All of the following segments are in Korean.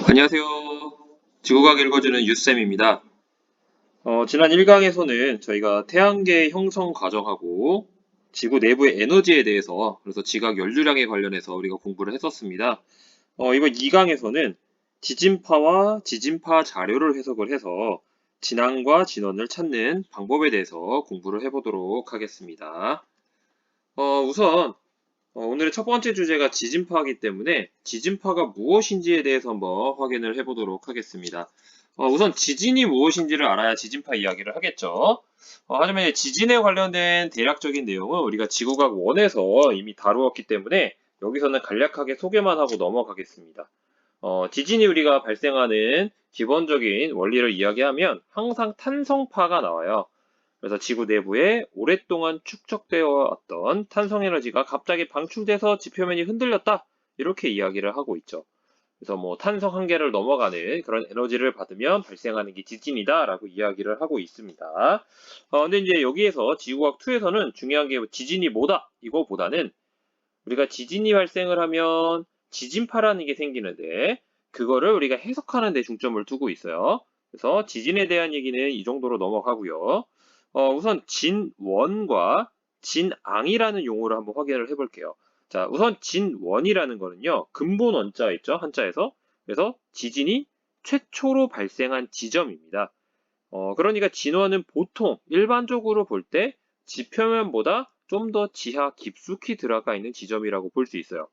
안녕하세요. 지구과학 읽어주는 유쌤입니다. 지난 1강에서는 저희가 태양계 형성 과정하고 지구 내부의 에너지에 대해서 그래서 지각 연료량에 관련해서 우리가 공부를 했었습니다. 이번 2강에서는 지진파와 지진파 자료를 해석을 해서 진앙과 진원을 찾는 방법에 대해서 공부를 해보도록 하겠습니다. 우선 오늘의 첫 번째 주제가 지진파이기 때문에 지진파가 무엇인지에 대해서 한번 확인을 해보도록 하겠습니다. 우선 지진이 무엇인지를 알아야 지진파 이야기를 하겠죠. 하지만 지진에 관련된 대략적인 내용은 우리가 지구과학 1에서 이미 다루었기 때문에 여기서는 간략하게 소개만 하고 넘어가겠습니다. 지진이 우리가 발생하는 기본적인 원리를 이야기하면 항상 탄성파가 나와요. 그래서 지구 내부에 오랫동안 축적되어 왔던 탄성 에너지가 갑자기 방출돼서 지표면이 흔들렸다. 이렇게 이야기를 하고 있죠. 그래서 뭐 탄성 한계를 넘어가는 그런 에너지를 받으면 발생하는 게 지진이다라고 이야기를 하고 있습니다. 근데 이제 여기에서 지구과학 2에서는 중요한 게 지진이 뭐다 이거보다는 우리가 지진이 발생을 하면 지진파라는 게 생기는데 그거를 우리가 해석하는 데 중점을 두고 있어요. 그래서 지진에 대한 얘기는 이 정도로 넘어가고요. 우선 진원과 진앙이라는 용어를 한번 확인을 해볼게요. 자, 우선 진원이라는 거는요, 근본 원자 있죠, 한자에서. 그래서 지진이 최초로 발생한 지점입니다. 그러니까 진원은 보통 일반적으로 볼 때 지표면보다 좀 더 지하 깊숙이 들어가 있는 지점이라고 볼 수 있어요.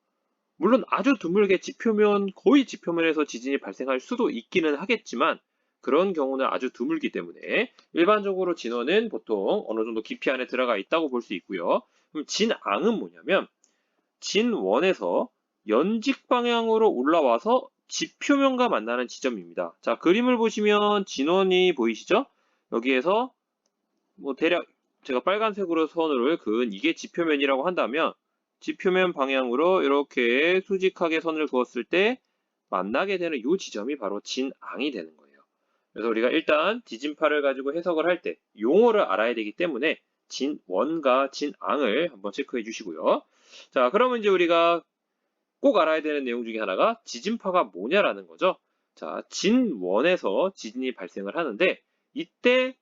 물론 아주 드물게 지표면, 거의 지표면에서 지진이 발생할 수도 있기는 하겠지만 그런 경우는 아주 드물기 때문에 일반적으로 진원은 보통 어느 정도 깊이 안에 들어가 있다고 볼 수 있고요. 그럼 진앙은 뭐냐면 진원에서 연직 방향으로 올라와서 지표면과 만나는 지점입니다. 자, 그림을 보시면 진원이 보이시죠? 여기에서 뭐 대략 제가 빨간색으로 선을 그은 이게 지표면이라고 한다면 지표면 방향으로 이렇게 수직하게 선을 그었을 때 만나게 되는 이 지점이 바로 진앙이 되는 거예요. 그래서 우리가 일단 지진파를 가지고 해석을 할 때 용어를 알아야 되기 때문에 진원과 진앙을 한번 체크해 주시고요. 자, 그러면 이제 우리가 꼭 알아야 되는 내용 중에 하나가 지진파가 뭐냐라는 거죠. 자, 진원에서 지진이 발생을 하는데 이때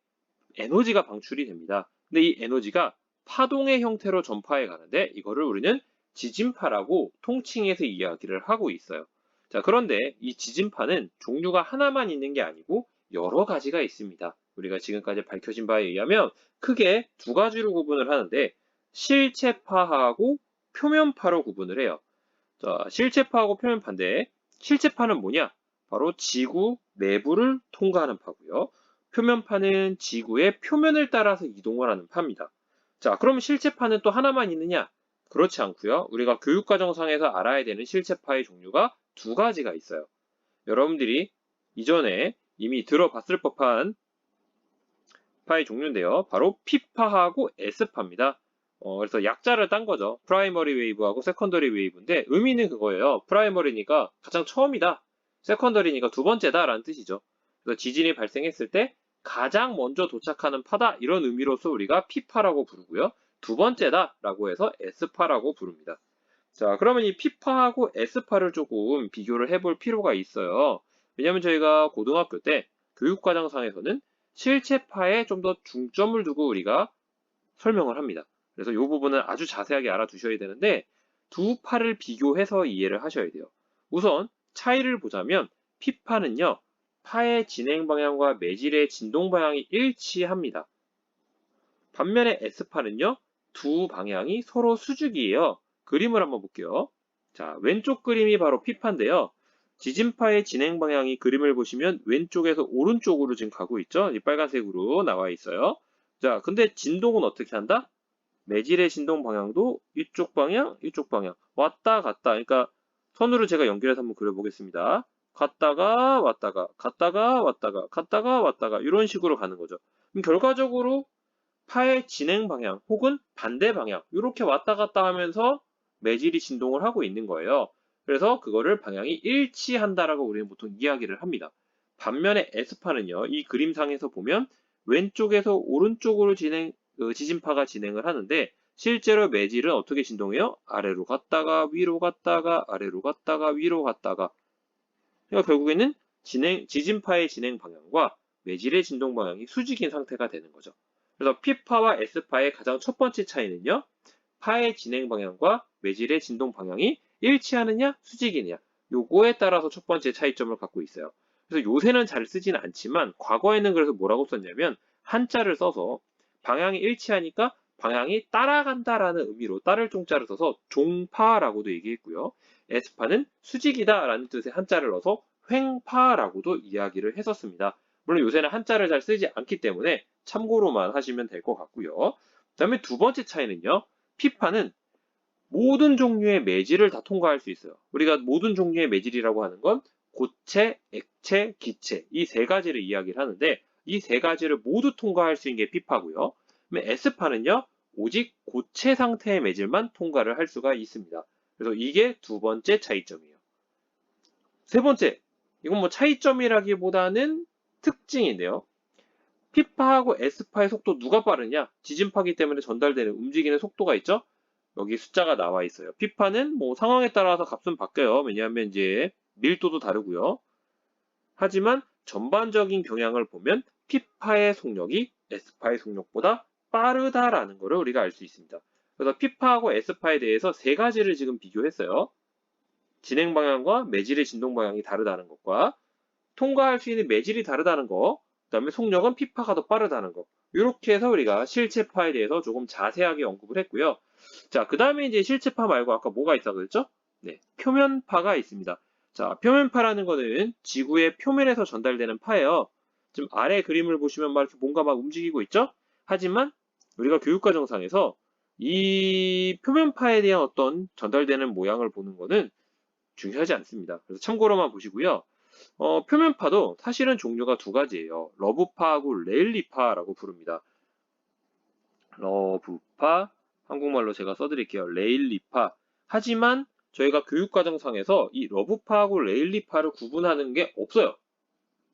에너지가 방출이 됩니다. 근데 이 에너지가 파동의 형태로 전파해 가는데 이거를 우리는 지진파라고 통칭해서 이야기를 하고 있어요. 자, 그런데 이 지진파는 종류가 하나만 있는 게 아니고 여러 가지가 있습니다. 우리가 지금까지 밝혀진 바에 의하면 크게 두 가지로 구분을 하는데 실체파하고 표면파로 구분을 해요. 자, 실체파하고 표면파인데 실체파는 뭐냐? 바로 지구 내부를 통과하는 파고요. 표면파는 지구의 표면을 따라서 이동을 하는 파입니다. 자, 그럼 실체파는 또 하나만 있느냐? 그렇지 않고요. 우리가 교육과정상에서 알아야 되는 실체파의 종류가 두 가지가 있어요. 여러분들이 이전에 이미 들어봤을 법한 파의 종류인데요. 바로 P파하고 S파입니다. 그래서 약자를 딴 거죠. 프라이머리 웨이브하고 세컨더리 웨이브인데 의미는 그거예요. 프라이머리니까 가장 처음이다. 세컨더리니까 두 번째다라는 뜻이죠. 그래서 지진이 발생했을 때 가장 먼저 도착하는 파다 이런 의미로서 우리가 P파라고 부르고요. 두 번째다라고 해서 S파라고 부릅니다. 자, 그러면 이 P파하고 S파를 조금 비교를 해볼 필요가 있어요. 왜냐하면 저희가 고등학교 때 교육과정상에서는 실체파에 좀 더 중점을 두고 우리가 설명을 합니다. 그래서 이 부분은 아주 자세하게 알아두셔야 되는데 두 파를 비교해서 이해를 하셔야 돼요. 우선 차이를 보자면 P파는요. 파의 진행 방향과 매질의 진동 방향이 일치합니다. 반면에 S파는요. 두 방향이 서로 수직이에요. 그림을 한번 볼게요. 자, 왼쪽 그림이 바로 P파인데요. 지진파의 진행 방향이 그림을 보시면 왼쪽에서 오른쪽으로 지금 가고 있죠? 이 빨간색으로 나와 있어요. 자, 근데 진동은 어떻게 한다? 매질의 진동 방향도 이쪽 방향, 이쪽 방향. 왔다 갔다. 그러니까 선으로 제가 연결해서 한번 그려보겠습니다. 갔다가 왔다가, 갔다가 왔다가, 갔다가 왔다가 이런 식으로 가는 거죠. 그럼 결과적으로 파의 진행 방향 혹은 반대 방향 이렇게 왔다 갔다 하면서 매질이 진동을 하고 있는 거예요. 그래서 그거를 방향이 일치한다라고 우리는 보통 이야기를 합니다. 반면에 S파는요. 이 그림상에서 보면 왼쪽에서 오른쪽으로 지진파가 진행을 하는데 실제로 매질은 어떻게 진동해요? 아래로 갔다가 위로 갔다가 아래로 갔다가 위로 갔다가 그러니까 결국에는 지진파의 진행 방향과 매질의 진동 방향이 수직인 상태가 되는 거죠. 그래서 P파와 S파의 가장 첫 번째 차이는요. 파의 진행 방향과 매질의 진동 방향이 일치하느냐 수직이느냐 요거에 따라서 첫 번째 차이점을 갖고 있어요. 그래서 요새는 잘 쓰지는 않지만 과거에는 그래서 뭐라고 썼냐면 한자를 써서 방향이 일치하니까 방향이 따라간다라는 의미로 따를 종자를 써서 종파라고도 얘기했고요. S파는 수직이다라는 뜻의 한자를 넣어서 횡파라고도 이야기를 했었습니다. 물론 요새는 한자를 잘 쓰지 않기 때문에 참고로만 하시면 될 것 같고요. 그 다음에 두 번째 차이는요. P파는 모든 종류의 매질을 다 통과할 수 있어요. 우리가 모든 종류의 매질이라고 하는 건 고체, 액체, 기체 이 세 가지를 이야기를 하는데 이 세 가지를 모두 통과할 수 있는 게 P파고요. S파는요. 오직 고체 상태의 매질만 통과를 할 수가 있습니다. 그래서 이게 두 번째 차이점이에요. 세 번째, 이건 뭐 차이점이라기보다는 특징인데요. P파하고 S파의 속도 누가 빠르냐? 지진파기 때문에 전달되는 움직이는 속도가 있죠? 여기 숫자가 나와 있어요. P파는 뭐 상황에 따라서 값은 바뀌어요. 왜냐하면 이제 밀도도 다르고요. 하지만 전반적인 경향을 보면 P파의 속력이 S파의 속력보다 빠르다라는 것을 우리가 알 수 있습니다. 그래서 P파하고 S파에 대해서 세 가지를 지금 비교했어요. 진행 방향과 매질의 진동 방향이 다르다는 것과 통과할 수 있는 매질이 다르다는 거, 그 다음에 속력은 P파가 더 빠르다는 거. 이렇게 해서 우리가 실체파에 대해서 조금 자세하게 언급을 했고요. 자, 그 다음에 이제 실체파 말고 아까 뭐가 있다고 그랬죠? 네, 표면파가 있습니다. 자, 표면파라는 거는 지구의 표면에서 전달되는 파예요. 지금 아래 그림을 보시면 막 이렇게 뭔가 막 움직이고 있죠? 하지만 우리가 교육과정상에서 이 표면파에 대한 어떤 전달되는 모양을 보는 거는 중요하지 않습니다. 그래서 참고로만 보시고요. 표면파도 사실은 종류가 두 가지예요. 러브파하고 레일리파라고 부릅니다. 러브파, 한국말로 제가 써드릴게요. 레일리파. 하지만 저희가 교육과정상에서 이 러브파하고 레일리파를 구분하는 게 없어요.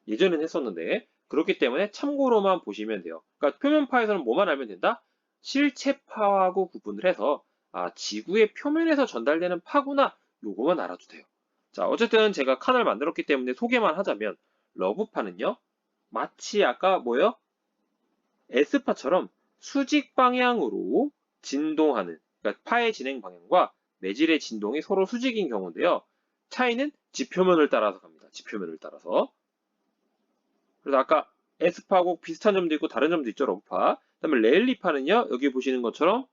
예전엔 했었는데 그렇기 때문에 참고로만 보시면 돼요. 그러니까 표면파에서는 뭐만 알면 된다? 실체파하고 구분을 해서 지구의 표면에서 전달되는 파구나 요거만 알아도 돼요. 자, 어쨌든 제가 칸을 만들었기 때문에 소개만 하자면 러브파는요. 마치 아까 뭐요? S파처럼 수직 방향으로 진동하는 그러니까 파의 진행 방향과 매질의 진동이 서로 수직인 경우인데요. 차이는 지표면을 따라서 갑니다. 지표면을 따라서. 그래서 아까 S파하고 비슷한 점도 있고 다른 점도 있죠. 러브파. 그다음에 레일리파는요. 여기 보시는 것처럼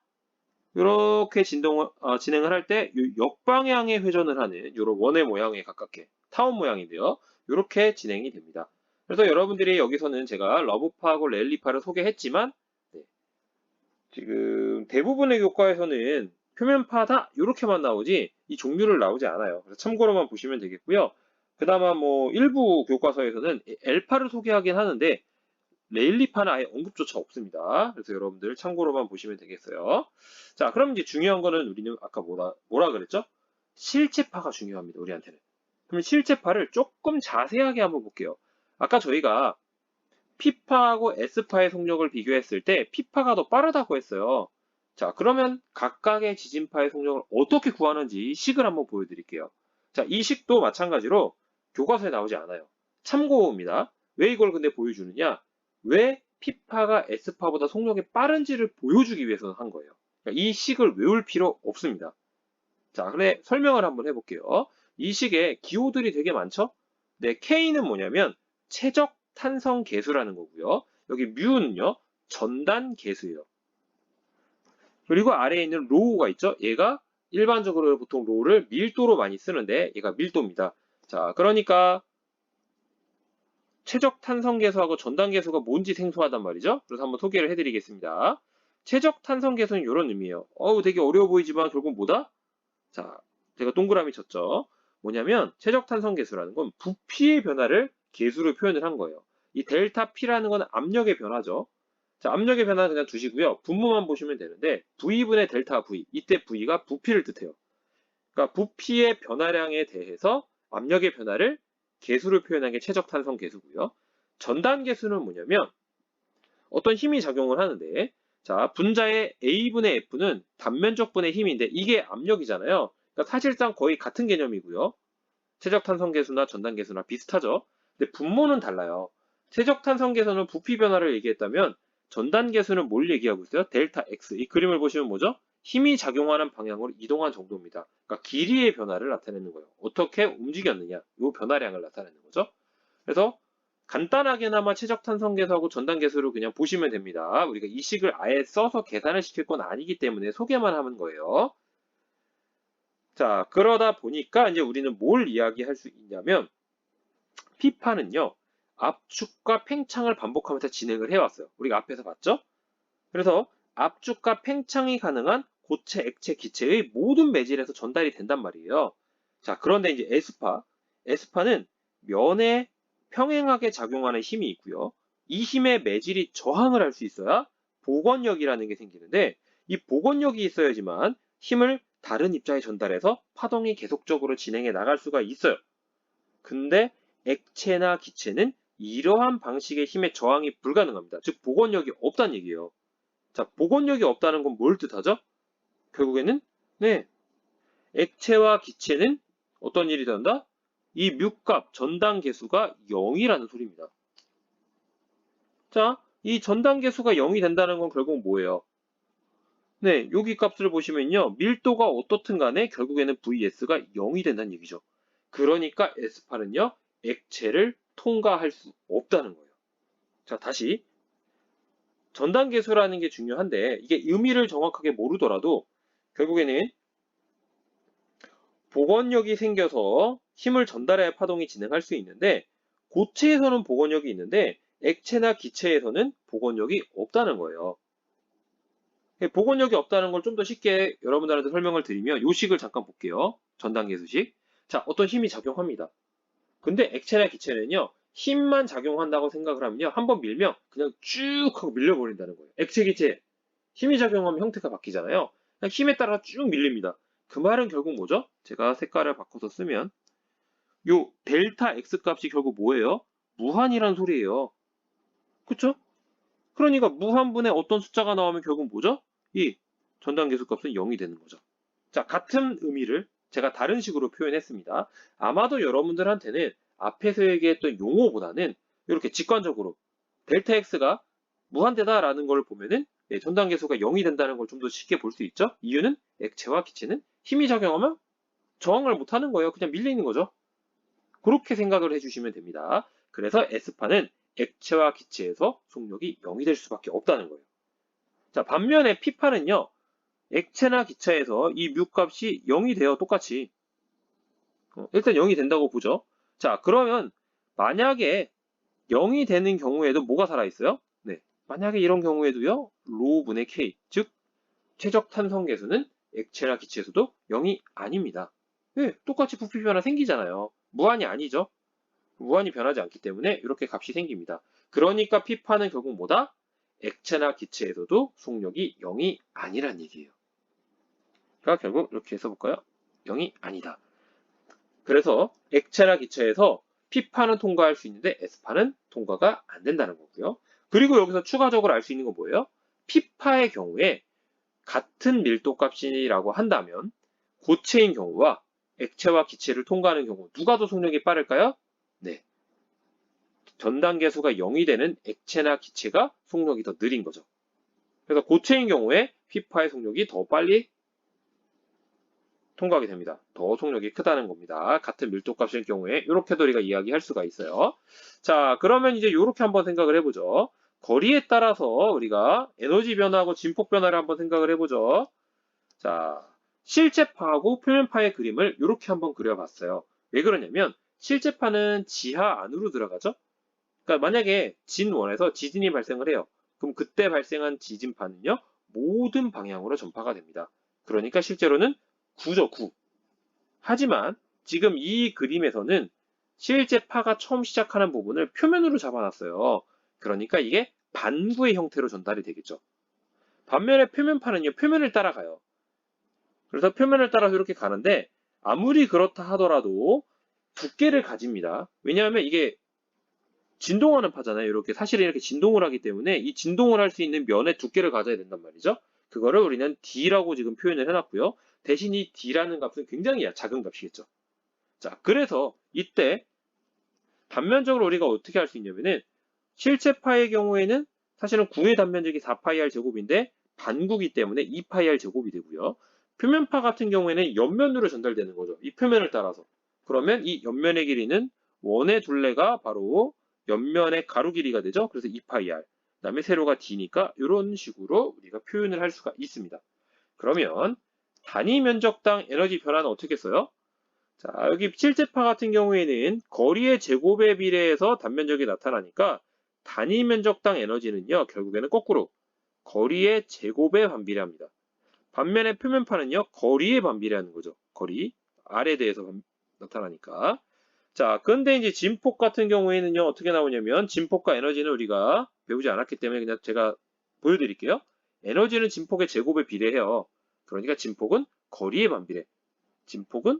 이렇게 진행을 할 때 역방향의 회전을 하는 이런 원의 모양에 가깝게 타원 모양인데요. 이렇게 진행이 됩니다. 그래서 여러분들이 여기서는 제가 러브파하고 레일리파를 소개했지만 네, 지금 대부분의 교과에서는 표면파다 이렇게만 나오지 이 종류를 나오지 않아요. 그래서 참고로만 보시면 되겠고요. 그나마 뭐 일부 교과서에서는 L파를 소개하긴 하는데 레일리파는 아예 언급조차 없습니다. 그래서 여러분들 참고로만 보시면 되겠어요. 자, 그럼 이제 중요한 거는 우리는 아까 뭐라 그랬죠? 실체파가 중요합니다. 우리한테는. 그럼 실체파를 조금 자세하게 한번 볼게요. 아까 저희가 P파하고 S파의 속력을 비교했을 때 P파가 더 빠르다고 했어요. 자, 그러면 각각의 지진파의 속력을 어떻게 구하는지 식을 한번 보여드릴게요. 자, 이 식도 마찬가지로 교과서에 나오지 않아요. 참고입니다. 왜 이걸 근데 보여주느냐? 왜 P파가 S파보다 속력이 빠른지를 보여주기 위해서 한 거예요. 그러니까 이 식을 외울 필요 없습니다. 자, 그래 설명을 한번 해볼게요. 이 식에 기호들이 되게 많죠? 네, K는 뭐냐면 최적 탄성 계수라는 거고요. 여기 뮤는요, 전단 계수예요. 그리고 아래에 있는 로우가 있죠? 얘가 일반적으로 보통 로우를 밀도로 많이 쓰는데 얘가 밀도입니다. 자, 그러니까 최적 탄성 계수하고 전단 계수가 뭔지 생소하단 말이죠. 그래서 한번 소개를 해드리겠습니다. 최적 탄성 계수는 이런 의미예요. 되게 어려워 보이지만 결국 뭐다? 자, 제가 동그라미 쳤죠. 뭐냐면 최적 탄성 계수라는 건 부피의 변화를 계수로 표현을 한 거예요. 이 델타 P라는 건 압력의 변화죠. 자, 압력의 변화는 그냥 두시고요. 분모만 보시면 되는데 V분의 델타 V, 이때 V가 부피를 뜻해요. 그러니까 부피의 변화량에 대해서 압력의 변화를 계수로 표현한 게 최적 탄성 계수고요. 전단 계수는 뭐냐면 어떤 힘이 작용을 하는데 자, 분자의 A분의 F는 단면적분의 힘인데 이게 압력이잖아요. 그러니까 사실상 거의 같은 개념이고요. 최적탄성계수나 전단계수나 비슷하죠. 근데 분모는 달라요. 최적탄성계수는 부피 변화를 얘기했다면 전단계수는 뭘 얘기하고 있어요? 델타 X. 이 그림을 보시면 뭐죠? 힘이 작용하는 방향으로 이동한 정도입니다. 그러니까 길이의 변화를 나타내는 거예요. 어떻게 움직였느냐, 이 변화량을 나타내는 거죠. 그래서 간단하게나마 최적탄성계수하고 전단계수를 그냥 보시면 됩니다. 우리가 이 식을 아예 써서 계산을 시킬 건 아니기 때문에 소개만 하는 거예요. 자, 그러다 보니까 이제 우리는 뭘 이야기할 수 있냐면 피파는요, 압축과 팽창을 반복하면서 진행을 해왔어요. 우리가 앞에서 봤죠? 그래서 압축과 팽창이 가능한 고체, 액체, 기체의 모든 매질에서 전달이 된단 말이에요. 자, 그런데 이제 에스파는 면에 평행하게 작용하는 힘이 있고요. 이 힘의 매질이 저항을 할 수 있어야 복원력이라는 게 생기는데 이 복원력이 있어야지만 힘을 다른 입자에 전달해서 파동이 계속적으로 진행해 나갈 수가 있어요. 근데 액체나 기체는 이러한 방식의 힘의 저항이 불가능합니다. 즉 복원력이 없다는 얘기예요. 자, 복원력이 없다는 건 뭘 뜻하죠? 결국에는 네, 액체와 기체는 어떤 일이 된다? 이 뮤값 전당 계수가 0이라는 소리입니다. 자, 이 전당 계수가 0이 된다는 건 결국 뭐예요? 네, 여기 값을 보시면요. 밀도가 어떻든 간에 결국에는 VS가 0이 된다는 얘기죠. 그러니까 S8은요. 액체를 통과할 수 없다는 거예요. 자, 다시 전단계수라는 게 중요한데 이게 의미를 정확하게 모르더라도 결국에는 복원력이 생겨서 힘을 전달해야 파동이 진행할 수 있는데 고체에서는 복원력이 있는데 액체나 기체에서는 복원력이 없다는 거예요. 복원력이 없다는 걸 좀 더 쉽게 여러분들한테 설명을 드리면 요 식을 잠깐 볼게요. 전단계수식. 자, 어떤 힘이 작용합니다. 근데 액체나 기체는요. 힘만 작용한다고 생각을 하면요. 한번 밀면 그냥 쭉 하고 밀려버린다는 거예요. 액체, 기체. 힘이 작용하면 형태가 바뀌잖아요. 그냥 힘에 따라 쭉 밀립니다. 그 말은 결국 뭐죠? 제가 색깔을 바꿔서 쓰면 요 델타 X 값이 결국 뭐예요? 무한이란 소리예요. 그쵸? 그러니까 무한분의 어떤 숫자가 나오면 결국 뭐죠? 이 전단계수 값은 0이 되는 거죠. 자, 같은 의미를 제가 다른 식으로 표현했습니다. 아마도 여러분들한테는 앞에서 얘기했던 용어보다는 이렇게 직관적으로 델타 X가 무한대다라는 걸 보면은 전단계수가 0이 된다는 걸 좀 더 쉽게 볼 수 있죠? 이유는 액체와 기체는 힘이 작용하면 저항을 못하는 거예요. 그냥 밀리는 거죠. 그렇게 생각을 해주시면 됩니다. 그래서 S파는 액체와 기체에서 속력이 0이 될 수밖에 없다는 거예요. 자, 반면에 P파는요. 액체나 기체에서 이 뮤 값이 0이 돼요. 똑같이. 일단 0이 된다고 보죠. 자, 그러면 만약에 0이 되는 경우에도 뭐가 살아있어요? 네. 만약에 이런 경우에도요. 로분의 K, 즉 최적 탄성계수는 액체나 기체에서도 0이 아닙니다. 네, 똑같이 부피 변화 생기잖아요. 무한이 아니죠. 무한히 변하지 않기 때문에 이렇게 값이 생깁니다. 그러니까 P파는 결국 뭐다? 액체나 기체에서도 속력이 0이 아니란 얘기예요. 그러니까 결국 이렇게 해서 볼까요? 0이 아니다. 그래서 액체나 기체에서 P파는 통과할 수 있는데 S파는 통과가 안 된다는 거고요. 그리고 여기서 추가적으로 알 수 있는 건 뭐예요? P파의 경우에 같은 밀도값이라고 한다면 고체인 경우와 액체와 기체를 통과하는 경우 누가 더 속력이 빠를까요? 네. 전단계수가 0이 되는 액체나 기체가 속력이 더 느린 거죠. 그래서 고체인 경우에 P파의 속력이 더 빨리 통과하게 됩니다. 더 속력이 크다는 겁니다. 같은 밀도값일 경우에 이렇게도 우리가 이야기할 수가 있어요. 자, 그러면 이제 이렇게 한번 생각을 해보죠. 거리에 따라서 우리가 에너지 변화하고 진폭 변화를 한번 생각을 해보죠. 자, 실제파하고 표면파의 그림을 이렇게 한번 그려봤어요. 왜 그러냐면 실제파는 지하 안으로 들어가죠. 그러니까 만약에 진원에서 지진이 발생을 해요. 그럼 그때 발생한 지진파는요. 모든 방향으로 전파가 됩니다. 그러니까 실제로는 9죠, 9. 하지만 지금 이 그림에서는 실제 파가 처음 시작하는 부분을 표면으로 잡아놨어요. 그러니까 이게 반구의 형태로 전달이 되겠죠. 반면에 표면파는요, 표면을 따라가요. 그래서 표면을 따라서 이렇게 가는데 아무리 그렇다 하더라도 두께를 가집니다. 왜냐하면 이게 진동하는 파잖아요. 이렇게 사실은 이렇게 진동을 하기 때문에 이 진동을 할 수 있는 면의 두께를 가져야 된단 말이죠. 그거를 우리는 D라고 지금 표현을 해놨고요. 대신 이 D라는 값은 굉장히 작은 값이겠죠. 자, 그래서 이때 단면적으로 우리가 어떻게 할 수 있냐면은 실제 파의 경우에는 사실은 구의 단면적이 4파이r 제곱인데 반구기 때문에 2파이r 제곱이 되고요. 표면파 같은 경우에는 옆면으로 전달되는 거죠. 이 표면을 따라서. 그러면 이 옆면의 길이는 원의 둘레가 바로 옆면의 가로 길이가 되죠. 그래서 2파이r. 그다음에 세로가 d니까 이런 식으로 우리가 표현을 할 수가 있습니다. 그러면 단위 면적당 에너지 변화는 어떻게 써요? 자, 여기 실제파 같은 경우에는 거리의 제곱에 비례해서 단면적이 나타나니까 단위 면적당 에너지는요, 결국에는 거꾸로 거리의 제곱에 반비례합니다. 반면에 표면파는요, 거리에 반비례하는 거죠. 거리, R에 대해서 나타나니까. 자, 근데 이제 진폭 같은 경우에는요, 어떻게 나오냐면, 진폭과 에너지는 우리가 배우지 않았기 때문에 그냥 제가 보여드릴게요. 에너지는 진폭의 제곱에 비례해요. 그러니까 진폭은 거리에 반비례. 진폭은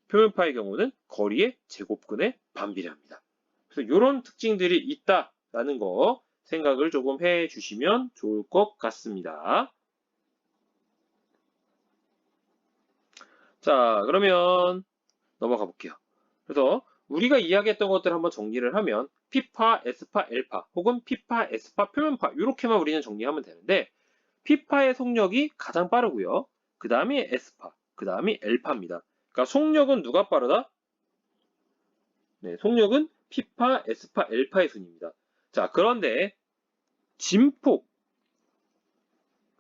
표면파의 경우는 거리의 제곱근에 반비례합니다. 그래서 이런 특징들이 있다라는 거 생각을 조금 해 주시면 좋을 것 같습니다. 자, 그러면 넘어가 볼게요. 그래서 우리가 이야기했던 것들을 한번 정리를 하면 P파, S파, L파 혹은 P파, S파, 표면파 이렇게만 우리는 정리하면 되는데 P파의 속력이 가장 빠르고요. 그 다음이 S파, 그 다음이 L파입니다. 그러니까 속력은 누가 빠르다? 네, 속력은 P파, S파, L파의 순입니다. 자, 그런데 진폭,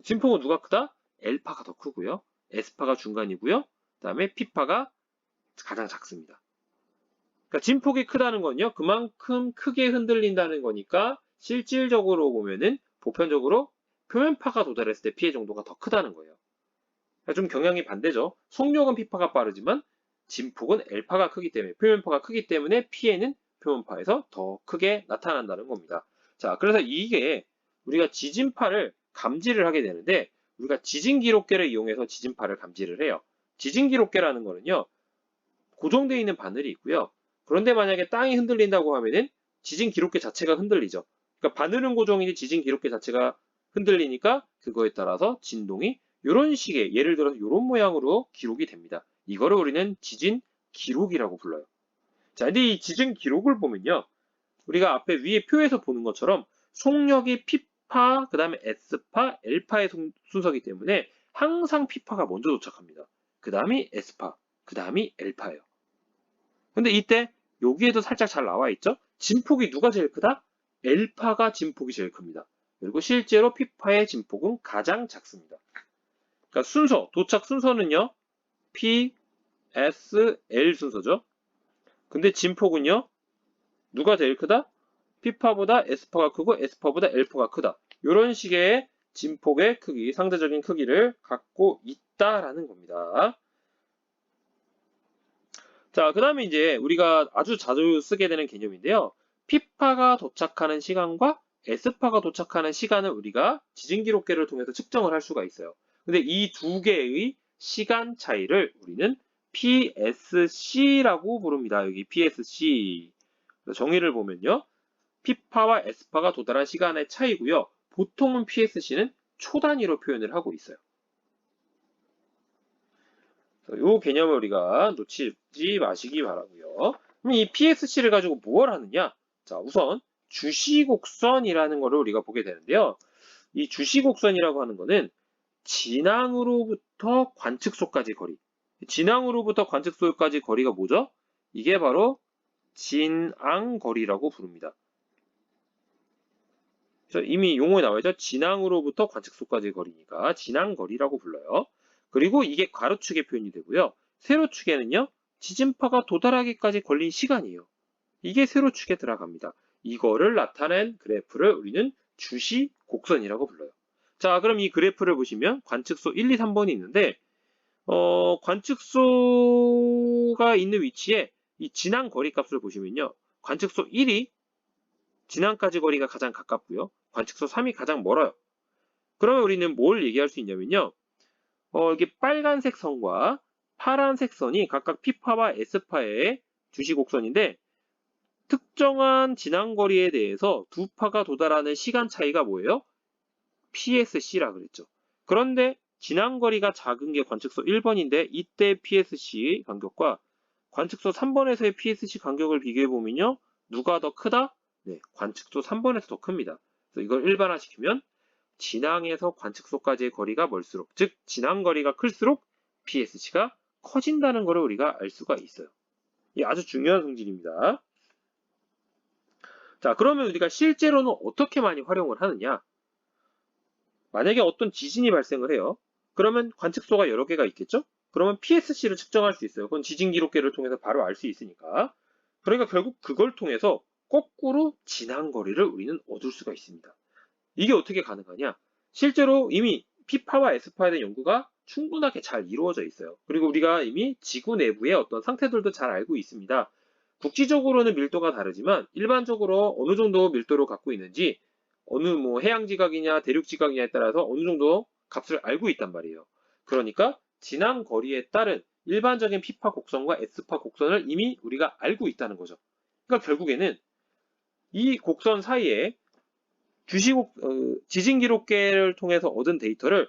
진폭은 누가 크다? L파가 더 크고요. S파가 중간이고요. 그 다음에 P파가 가장 작습니다. 그러니까 진폭이 크다는 건요, 그만큼 크게 흔들린다는 거니까 실질적으로 보면은 보편적으로 표면파가 도달했을 때 피해 정도가 더 크다는 거예요. 그러니까 좀 경향이 반대죠. 속력은 P파가 빠르지만 진폭은 L파가 크기 때문에 표면파가 크기 때문에 피해는 표면파에서 더 크게 나타난다는 겁니다. 자, 그래서 이게 우리가 지진파를 감지를 하게 되는데 우리가 지진 기록계를 이용해서 지진파를 감지를 해요. 지진 기록계라는 거는요, 고정되어 있는 바늘이 있고요. 그런데 만약에 땅이 흔들린다고 하면은 지진 기록계 자체가 흔들리죠. 그러니까 바늘은 고정이지 지진 기록계 자체가 흔들리니까 그거에 따라서 진동이 이런 식의 예를 들어서 이런 모양으로 기록이 됩니다. 이거를 우리는 지진 기록이라고 불러요. 자, 근데 이 지진 기록을 보면요. 우리가 앞에 위에 표에서 보는 것처럼 속력이 P파, 그 다음에 S파, L파의 순서이기 때문에 항상 P파가 먼저 도착합니다. 그 다음이 S파, 그 다음이 L파예요. 근데 이때 여기에도 살짝 잘 나와 있죠? 진폭이 누가 제일 크다? L파가 진폭이 제일 큽니다. 그리고 실제로 P파의 진폭은 가장 작습니다. 그러니까 순서, 도착 순서는요. P, S, L 순서죠. 근데 진폭은요. 누가 제일 크다? P파보다 S파가 크고 S파보다 L파가 크다. 이런 식의 진폭의 크기, 상대적인 크기를 갖고 있다라는 겁니다. 자, 그 다음에 이제 우리가 아주 자주 쓰게 되는 개념인데요. P파가 도착하는 시간과 S파가 도착하는 시간을 우리가 지진 기록계를 통해서 측정을 할 수가 있어요. 근데 이 두 개의 시간 차이를 우리는 PSC라고 부릅니다. 여기 PSC. 정의를 보면요. P파와 S파가 도달한 시간의 차이고요. 보통은 PSC는 초 단위로 표현을 하고 있어요. 이 개념을 우리가 놓치지 마시기 바라고요. 그럼 이 PSC를 가지고 뭘 하느냐? 자, 우선 주시곡선이라는 것을 우리가 보게 되는데요. 이 주시곡선이라고 하는 것은 진앙으로부터 관측소까지 거리. 진앙으로부터 관측소까지 거리가 뭐죠? 이게 바로 진앙거리라고 부릅니다. 이미 용어에 나와 있죠. 진앙으로부터 관측소까지 거리니까 진앙거리라고 불러요. 그리고 이게 가로축의 표현이 되고요. 세로축에는요. 지진파가 도달하기까지 걸린 시간이에요. 이게 세로축에 들어갑니다. 이거를 나타낸 그래프를 우리는 주시 곡선이라고 불러요. 자, 그럼 이 그래프를 보시면 관측소 1, 2, 3번이 있는데 관측소가 있는 위치에 이 진앙 거리 값을 보시면요. 관측소 1이 진앙까지 거리가 가장 가깝고요. 관측소 3이 가장 멀어요. 그러면 우리는 뭘 얘기할 수 있냐면요. 이게 빨간색 선과 파란색 선이 각각 P파와 S파의 주시곡선인데 특정한 진앙거리에 대해서 두 파가 도달하는 시간 차이가 뭐예요? PSC라 그랬죠. 그런데 진앙거리가 작은 게 관측소 1번인데 이때 PSC 간격과 관측소 3번에서의 PSC 간격을 비교해보면요. 누가 더 크다? 네, 관측소 3번에서 더 큽니다. 그래서 이걸 일반화시키면 진앙에서 관측소까지의 거리가 멀수록, 즉 진앙거리가 클수록 PSC가 커진다는 것을 우리가 알 수가 있어요. 이게 아주 중요한 성질입니다. 자, 그러면 우리가 실제로는 어떻게 많이 활용을 하느냐? 만약에 어떤 지진이 발생을 해요. 그러면 관측소가 여러 개가 있겠죠? 그러면 PSC를 측정할 수 있어요. 그건 지진 기록계를 통해서 바로 알 수 있으니까. 그러니까 결국 그걸 통해서 거꾸로 진앙거리를 우리는 얻을 수가 있습니다. 이게 어떻게 가능하냐? 실제로 이미 P파와 S파에 대한 연구가 충분하게 잘 이루어져 있어요. 그리고 우리가 이미 지구 내부의 어떤 상태들도 잘 알고 있습니다. 국지적으로는 밀도가 다르지만 일반적으로 어느 정도 밀도를 갖고 있는지 어느 해양 지각이냐 대륙 지각이냐에 따라서 어느 정도 값을 알고 있단 말이에요. 그러니까 진앙 거리에 따른 일반적인 P파 곡선과 S파 곡선을 이미 우리가 알고 있다는 거죠. 그러니까 결국에는 이 곡선 사이에 지진 기록계를 통해서 얻은 데이터를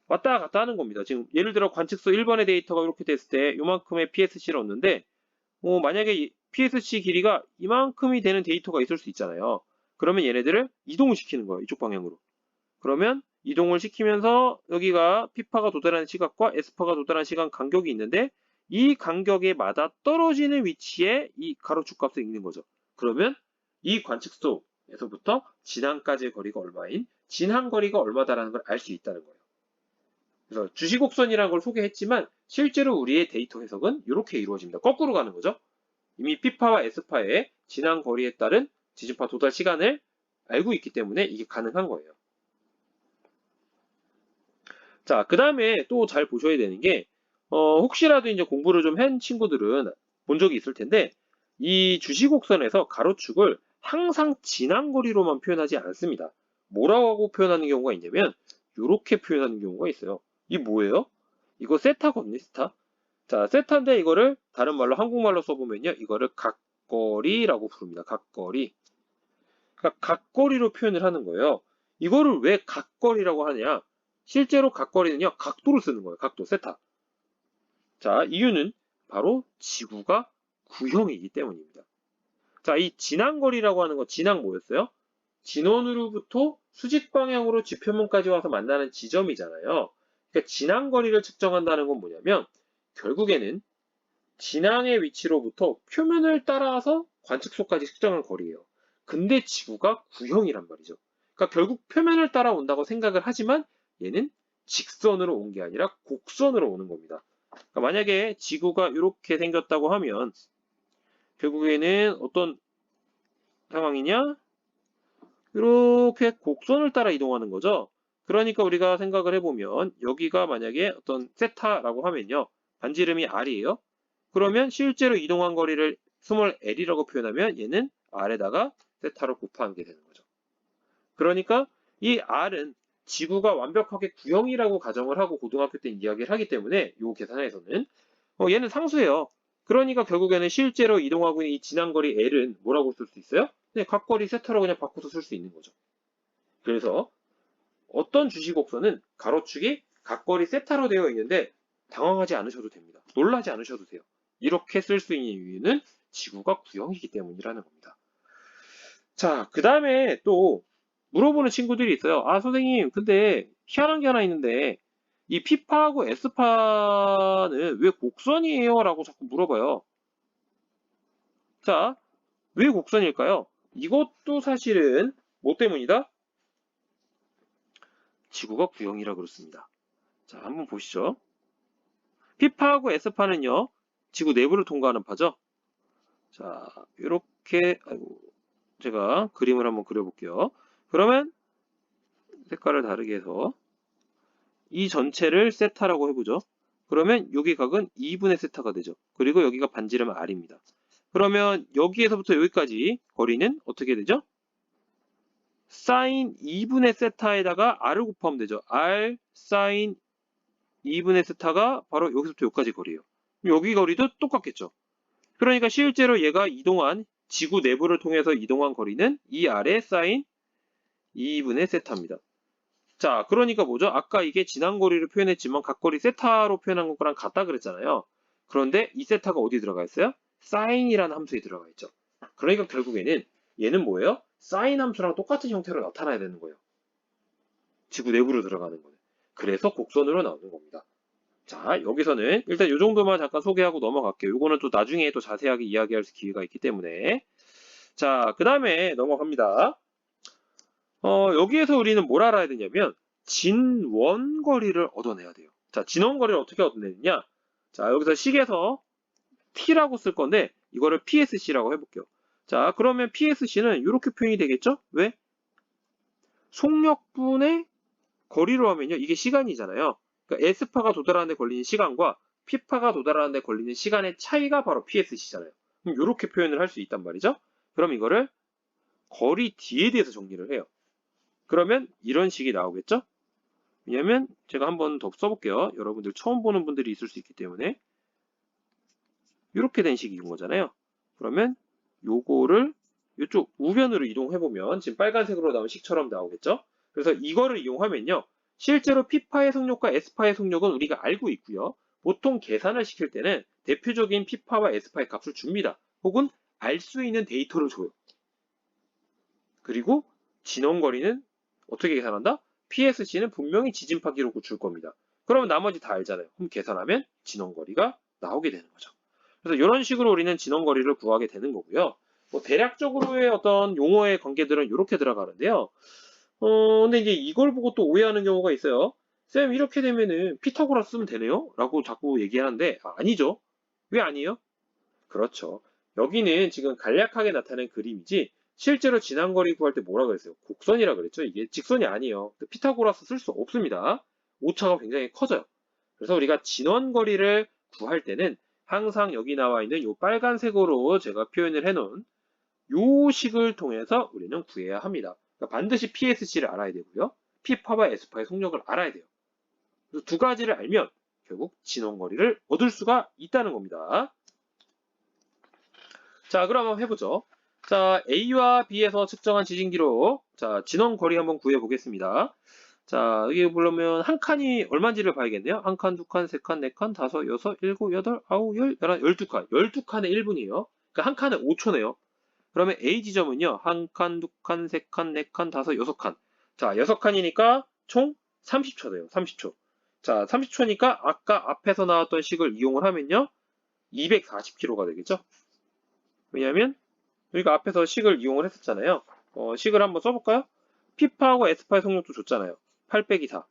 왔다 갔다 하는 겁니다. 지금 예를 들어 관측소 1번의 데이터가 이렇게 됐을 때 이만큼의 PSC를 얻는데 만약에 PSC 길이가 이만큼이 되는 데이터가 있을 수 있잖아요. 그러면 얘네들을 이동을 시키는 거예요. 이쪽 방향으로. 그러면 이동을 시키면서 여기가 P파가 도달하는 시각과 S파가 도달하는 시간 간격이 있는데 이 간격에 맞아 떨어지는 위치에 이 가로축 값을 읽는 거죠. 그러면 이 관측소에서부터 진앙까지의 거리가 얼마인 진항거리가 얼마다라는 걸 알 수 있다는 거예요. 그래서 주시곡선이라는 걸 소개했지만 실제로 우리의 데이터 해석은 이렇게 이루어집니다. 거꾸로 가는 거죠. 이미 P파와 S파의 진앙거리에 따른 지진파 도달 시간을 알고 있기 때문에 이게 가능한 거예요. 자, 그 다음에 또 잘 보셔야 되는 게 혹시라도 이제 공부를 좀 한 친구들은 본 적이 있을 텐데 이 주시곡선에서 가로축을 항상 진앙거리로만 표현하지 않습니다. 뭐라고 표현하는 경우가 있냐면 이렇게 표현하는 경우가 있어요. 이 뭐예요? 이거 세타거든요, 세타. 자, 세타인데 이거를 다른 말로 한국말로 써보면요. 이거를 각거리라고 부릅니다. 각거리. 그러니까 각거리로 표현을 하는 거예요. 이거를 왜 각거리라고 하냐? 실제로 각거리는요. 각도를 쓰는 거예요. 각도, 세타. 자, 이유는 바로 지구가 구형이기 때문입니다. 자, 이 진앙거리라고 하는 거, 진앙 뭐였어요? 진원으로부터 수직 방향으로 지표면까지 와서 만나는 지점이잖아요. 그러니까 진앙거리를 측정한다는 건 뭐냐면 결국에는 진앙의 위치로부터 표면을 따라서 관측소까지 측정한 거리예요. 근데 지구가 구형이란 말이죠. 그러니까 결국 표면을 따라온다고 생각을 하지만 얘는 직선으로 온 게 아니라 곡선으로 오는 겁니다. 그러니까 만약에 지구가 이렇게 생겼다고 하면 결국에는 어떤 상황이냐? 이렇게 곡선을 따라 이동하는 거죠. 그러니까 우리가 생각을 해보면 여기가 만약에 어떤 세타라고 하면요. 반지름이 r이에요. 그러면 실제로 이동한 거리를 스몰 l이라고 표현하면 얘는 r에다가 세타로 곱하는 게 되는 거죠. 그러니까 이 r은 지구가 완벽하게 구형이라고 가정을 하고 고등학교 때 이야기를 하기 때문에 이 계산에서는 얘는 상수예요. 그러니까 결국에는 실제로 이동하고 있는 이 진앙거리 l은 뭐라고 쓸 수 있어요? 네, 각거리 세타로 그냥 바꿔서 쓸 수 있는 거죠. 그래서 어떤 주시곡선은 가로축이 각거리 세타로 되어 있는데 당황하지 않으셔도 됩니다. 놀라지 않으셔도 돼요. 이렇게 쓸 수 있는 이유는 지구가 구형이기 때문이라는 겁니다. 자, 그 다음에 또 물어보는 친구들이 있어요. 아, 선생님, 근데 희한한 게 하나 있는데 이 P파하고 S파는 왜 곡선이에요? 라고 자꾸 물어봐요. 자, 왜 곡선일까요? 이것도 사실은 뭐 때문이다? 지구가 구형이라 그렇습니다. 자, 한번 보시죠. P파하고 S파는요, 지구 내부를 통과하는 파죠. 자, 이렇게 제가 그림을 한번 그려볼게요. 그러면 색깔을 다르게 해서 이 전체를 세타라고 해보죠. 그러면 여기 각은 2분의 세타가 되죠. 그리고 여기가 반지름 r입니다. 그러면 여기에서부터 여기까지 거리는 어떻게 되죠? 사인 2분의 세타에다가 r을 곱하면 되죠. r 사인 2분의 세타가 바로 여기서부터 여기까지 거리예요. 여기 거리도 똑같겠죠. 그러니까 실제로 얘가 이동한 지구 내부를 통해서 이동한 거리는 이 r의 사인 2분의 세타입니다. 자, 그러니까 뭐죠? 아까 이게 진앙거리를 표현했지만 각거리 세타로 표현한 거랑 같다 그랬잖아요. 그런데 이 세타가 어디 들어가 있어요? sine이라는 함수에 들어가 있죠. 그러니까 결국에는 얘는 뭐예요? sin 함수랑 똑같은 형태로 나타나야 되는 거예요. 지구 내부로 들어가는 거는. 그래서 곡선으로 나오는 겁니다. 자, 여기서는 일단 이 정도만 잠깐 소개하고 넘어갈게요. 요거는 또 나중에 또 자세하게 이야기할 기회가 있기 때문에. 자, 그 다음에 넘어갑니다. 여기에서 우리는 뭘 알아야 되냐면, 진원거리를 얻어내야 돼요. 자, 진원거리를 어떻게 얻어내느냐? 자, 여기서 식에서 t라고 쓸 건데, 이거를 psc라고 해볼게요. 자, 그러면 psc는 이렇게 표현이 되겠죠? 왜? 속력분의 거리로 하면요. 이게 시간이잖아요. 그러니까 S파가 도달하는 데 걸리는 시간과 P파가 도달하는 데 걸리는 시간의 차이가 바로 PSC잖아요. 그럼 이렇게 표현을 할 수 있단 말이죠. 그럼 이거를 거리 D에 대해서 정리를 해요. 그러면 이런 식이 나오겠죠? 왜냐면 제가 한번 더 써볼게요. 여러분들 처음 보는 분들이 있을 수 있기 때문에 이렇게 된 식인 거잖아요. 그러면 요거를 이쪽 우변으로 이동해보면 지금 빨간색으로 나온 식처럼 나오겠죠? 그래서 이거를 이용하면요. 실제로 P파의 속력과 S파의 속력은 우리가 알고 있고요. 보통 계산을 시킬 때는 대표적인 P파와 S파의 값을 줍니다. 혹은 알 수 있는 데이터를 줘요. 그리고 진원거리는 어떻게 계산한다? PSC는 분명히 지진파 기록을 줄 겁니다. 그러면 나머지 다 알잖아요. 그럼 계산하면 진원거리가 나오게 되는 거죠. 그래서 이런 식으로 우리는 진원거리를 구하게 되는 거고요. 뭐 대략적으로의 어떤 용어의 관계들은 이렇게 들어가는데요. 근데 이제 이걸 보고 또 오해하는 경우가 있어요. 쌤, 이렇게 되면은 피타고라스 쓰면 되네요? 라고 자꾸 얘기하는데, 아니죠. 왜 아니에요? 그렇죠. 여기는 지금 간략하게 나타낸 그림이지, 실제로 진한거리 구할 때 뭐라 그랬어요? 곡선이라 그랬죠? 이게 직선이 아니에요. 피타고라스 쓸 수 없습니다. 오차가 굉장히 커져요. 그래서 우리가 진원거리를 구할 때는 항상 여기 나와 있는 이 빨간색으로 제가 표현을 해놓은 요 식을 통해서 우리는 구해야 합니다. 그러니까 반드시 PSC를 알아야 되고요. P파와 S파의 속력을 알아야 돼요. 그래서 두 가지를 알면 결국 진원거리를 얻을 수가 있다는 겁니다. 자, 그럼 한번 해보죠. 자, A와 B에서 측정한 지진 기록. 자, 진원거리 한번 구해보겠습니다. 자, 여기 보려면 한 칸이 얼마인지를 봐야겠네요. 한 칸, 두 칸, 세 칸, 네 칸, 다섯, 여섯, 일곱, 여덟, 아홉, 열, 열한, 12칸. 12칸에 1분이에요. 그러니까 한 칸에 5초네요. 그러면 A 지점은요. 한 칸, 두 칸, 세 칸, 네 칸, 다섯, 여섯 칸. 자, 6칸이니까 총 30초 돼요. 30초. 자, 30초니까 아까 앞에서 나왔던 식을 이용을 하면요. 240km가 되겠죠? 왜냐면 우리가 앞에서 식을 이용을 했었잖아요. 식을 한번 써볼까요? P파하고 S파의 속력도 줬잖아요. 8 빼기 4. 그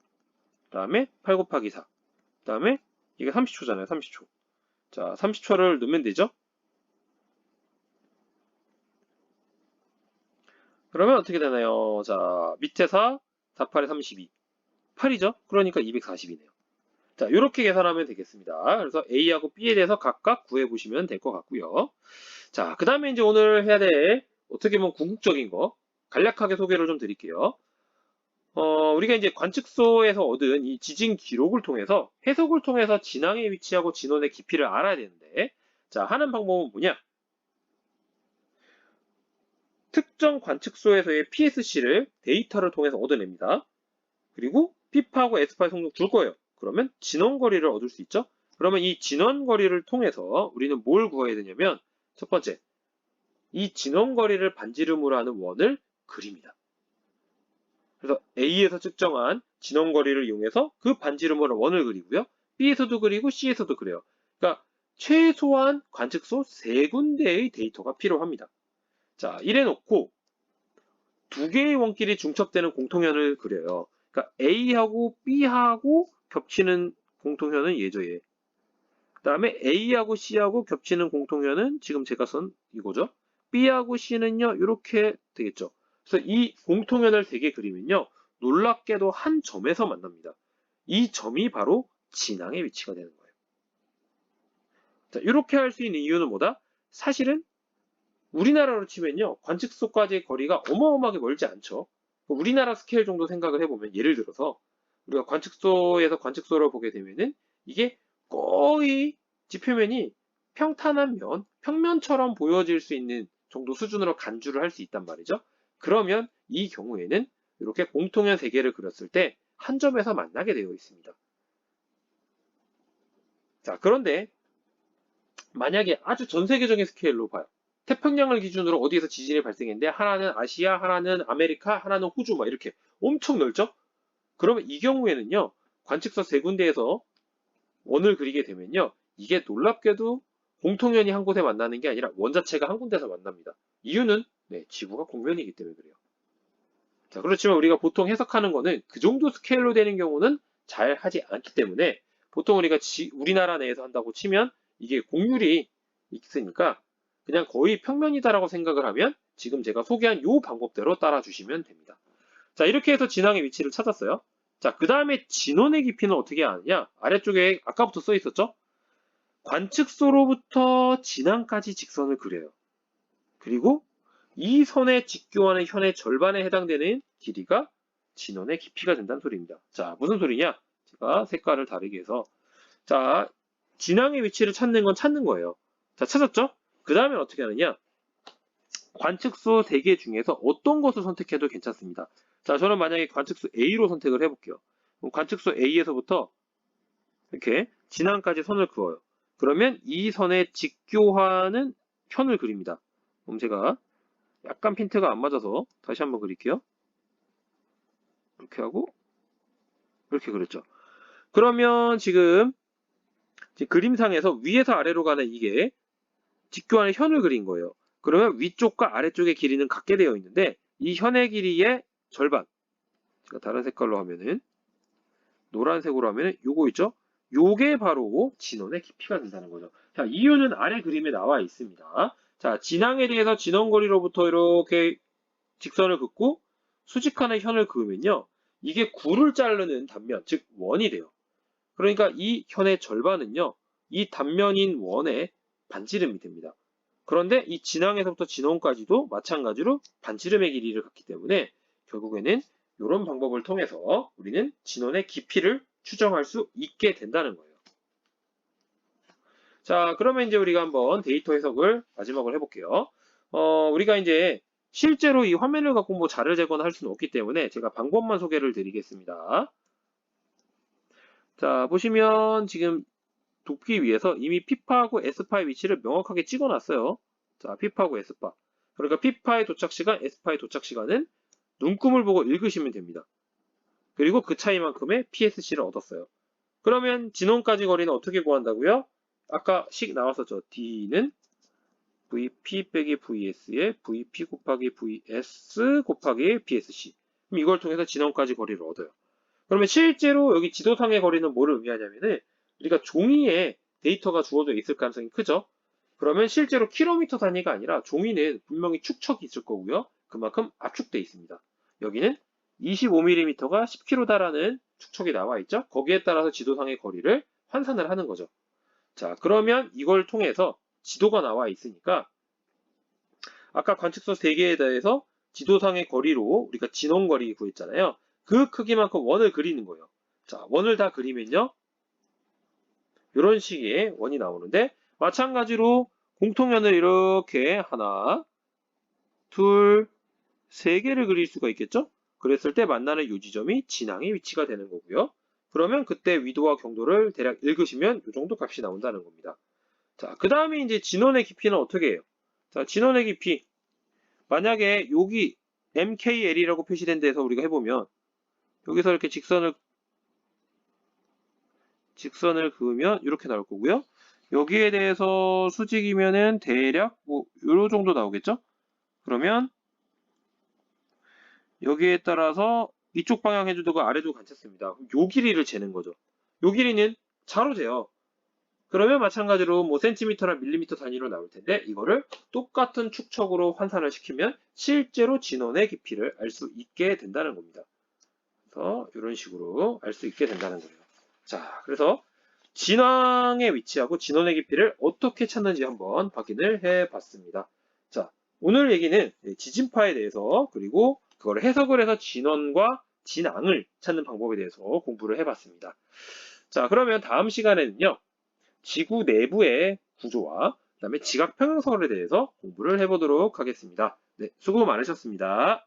다음에 8 곱하기 4. 그 다음에 이게 30초잖아요. 30초. 자, 30초를 넣으면 되죠? 그러면 어떻게 되나요? 자, 밑에 4, 4, 8에 32. 8이죠? 그러니까 240이네요. 자, 이렇게 계산하면 되겠습니다. 그래서 A하고 B에 대해서 각각 구해보시면 될 것 같고요. 자, 그 다음에 이제 오늘 해야 될 어떻게 보면 궁극적인 거 간략하게 소개를 좀 드릴게요. 우리가 이제 관측소에서 얻은 이 지진 기록을 통해서 해석을 통해서 진앙의 위치하고 진원의 깊이를 알아야 되는데, 자, 하는 방법은 뭐냐? 특정 관측소에서의 PSC를 데이터를 통해서 얻어냅니다. 그리고 P파하고 S파의 속력 줄 거예요. 그러면 진원거리를 얻을 수 있죠? 그러면 이 진원거리를 통해서 우리는 뭘 구해야 되냐면, 첫 번째, 이 진원거리를 반지름으로 하는 원을 그립니다. 그래서 A에서 측정한 진원거리를 이용해서 그 반지름으로 원을 그리고요. B에서도 그리고 C에서도 그래요. 그러니까 최소한 관측소 3군데의 데이터가 필요합니다. 자, 이래 놓고 두 개의 원끼리 중첩되는 공통현을 그려요. 그러니까 A하고 B하고 겹치는 공통현은 얘죠, 얘. 그 다음에 A하고 C하고 겹치는 공통현은 지금 제가 쓴 이거죠. B하고 C는요, 이렇게 되겠죠. 그래서 이 공통현을 3개 그리면요, 놀랍게도 한 점에서 만납니다. 이 점이 바로 진앙의 위치가 되는 거예요. 자, 이렇게 할 수 있는 이유는 뭐다? 사실은 우리나라로 치면요, 관측소까지의 거리가 어마어마하게 멀지 않죠. 우리나라 스케일 정도 생각을 해보면, 예를 들어서 우리가 관측소에서 관측소를 보게 되면은 이게 거의 지표면이 평탄한 면, 평면처럼 보여질 수 있는 정도 수준으로 간주를 할 수 있단 말이죠. 그러면 이 경우에는 이렇게 공통현 3개를 그렸을 때 한 점에서 만나게 되어 있습니다. 자, 그런데 만약에 아주 전 세계적인 스케일로 봐요. 태평양을 기준으로 어디에서 지진이 발생했는데 하나는 아시아, 하나는 아메리카, 하나는 호주 막 이렇게 엄청 넓죠? 그러면 이 경우에는요. 관측소 세 군데에서 원을 그리게 되면요. 이게 놀랍게도 공통연이 한 곳에 만나는 게 아니라 원 자체가 한 군데서 만납니다. 이유는 네, 지구가 공면이기 때문에 그래요. 자, 그렇지만 우리가 보통 해석하는 거는 그 정도 스케일로 되는 경우는 잘 하지 않기 때문에 보통 우리가 우리나라 내에서 한다고 치면 이게 곡률이 있으니까 그냥 거의 평면이다라고 생각을 하면 지금 제가 소개한 이 방법대로 따라주시면 됩니다. 자, 이렇게 해서 진앙의 위치를 찾았어요. 자, 그 다음에 진원의 깊이는 어떻게 아느냐? 아래쪽에 아까부터 써 있었죠? 관측소로부터 진앙까지 직선을 그려요. 그리고 이 선에 직교하는 현의 절반에 해당되는 길이가 진원의 깊이가 된다는 소리입니다. 자, 무슨 소리냐? 제가 색깔을 다르게 해서 자, 진앙의 위치를 찾는 건 찾는 거예요. 자, 찾았죠? 그 다음에 어떻게 하느냐? 관측소 3개 중에서 어떤 것을 선택해도 괜찮습니다. 자, 저는 만약에 관측소 A로 선택을 해볼게요. 그럼 관측소 A에서부터 이렇게 진앙까지 선을 그어요. 그러면 이 선에 직교하는 현을 그립니다. 그럼 제가 약간 핀트가 안 맞아서 다시 한번 그릴게요. 이렇게 하고 이렇게 그렸죠. 그러면 지금 그림상에서 위에서 아래로 가는 이게 직교하는 현을 그린 거예요. 그러면 위쪽과 아래쪽의 길이는 같게 되어 있는데 이 현의 길이의 절반, 제가 다른 색깔로 하면은 노란색으로 하면은 요거 있죠? 요게 바로 진원의 깊이가 된다는 거죠. 자, 이유는 아래 그림에 나와 있습니다. 자, 진앙에 대해서 진원거리로부터 이렇게 직선을 긋고 수직하는 현을 그으면요. 이게 구를 자르는 단면, 즉 원이 돼요. 그러니까 이 현의 절반은요. 이 단면인 원의 반지름이 됩니다. 그런데 이 진앙에서부터 진원까지도 마찬가지로 반지름의 길이를 갖기 때문에 결국에는 이런 방법을 통해서 우리는 진원의 깊이를 추정할 수 있게 된다는 거예요. 자, 그러면 이제 우리가 한번 데이터 해석을 마지막으로 해볼게요. 우리가 이제 실제로 이 화면을 갖고 뭐 자를 재거나 할 수는 없기 때문에 제가 방법만 소개를 드리겠습니다. 자, 보시면 지금 돕기 위해서 이미 피파하고 S파의 위치를 명확하게 찍어놨어요. 자, 피파하고 S파. 그러니까 피파의 도착 시간, S파의 도착 시간은 눈금을 보고 읽으시면 됩니다. 그리고 그 차이만큼의 PSC를 얻었어요. 그러면 진원까지 거리는 어떻게 구한다고요? 아까 식 나왔었죠. D는 VP 빼기 VS의 VP 곱하기 VS 곱하기 PSC. 그럼 이걸 통해서 진원까지 거리를 얻어요. 그러면 실제로 여기 지도상의 거리는 뭐를 의미하냐면은 우리가 종이에 데이터가 주어져 있을 가능성이 크죠. 그러면 실제로 킬로미터 단위가 아니라 종이는 분명히 축척이 있을 거고요. 그만큼 압축돼 있습니다. 여기는 25mm가 10km다라는 축척이 나와 있죠. 거기에 따라서 지도상의 거리를 환산을 하는 거죠. 자, 그러면 이걸 통해서 지도가 나와 있으니까 아까 관측소 3개에 대해서 지도상의 거리로 우리가 진원거리 구했잖아요. 그 크기만큼 원을 그리는 거예요. 자, 원을 다 그리면요. 이런 식의 원이 나오는데 마찬가지로 공통연을 이렇게 하나, 둘, 3개를 그릴 수가 있겠죠? 그랬을 때 만나는 요 지점이 진앙의 위치가 되는 거고요. 그러면 그때 위도와 경도를 대략 읽으시면 이 정도 값이 나온다는 겁니다. 자, 그 다음에 이제 진원의 깊이는 어떻게 해요? 자, 진원의 깊이. 만약에 여기 MKL이라고 표시된 데서 우리가 해보면 여기서 이렇게 직선을 그으면 이렇게 나올 거고요. 여기에 대해서 수직이면은 대략 뭐 요 정도 나오겠죠? 그러면 여기에 따라서 이쪽 방향 해주고 아래도 괜찮습니다. 요 길이를 재는 거죠. 요 길이는 자로 재요. 그러면 마찬가지로 뭐 센티미터나 밀리미터 단위로 나올 텐데 이거를 똑같은 축척으로 환산을 시키면 실제로 진원의 깊이를 알 수 있게 된다는 겁니다. 그래서 이런 식으로 알 수 있게 된다는 거예요. 자, 그래서 진앙의 위치하고 진원의 깊이를 어떻게 찾는지 한번 확인을 해봤습니다. 자, 오늘 얘기는 지진파에 대해서 그리고 그걸 해석을 해서 진원과 진앙을 찾는 방법에 대해서 공부를 해봤습니다. 자, 그러면 다음 시간에는요. 지구 내부의 구조와 그다음에 지각 평형설에 대해서 공부를 해보도록 하겠습니다. 네, 수고 많으셨습니다.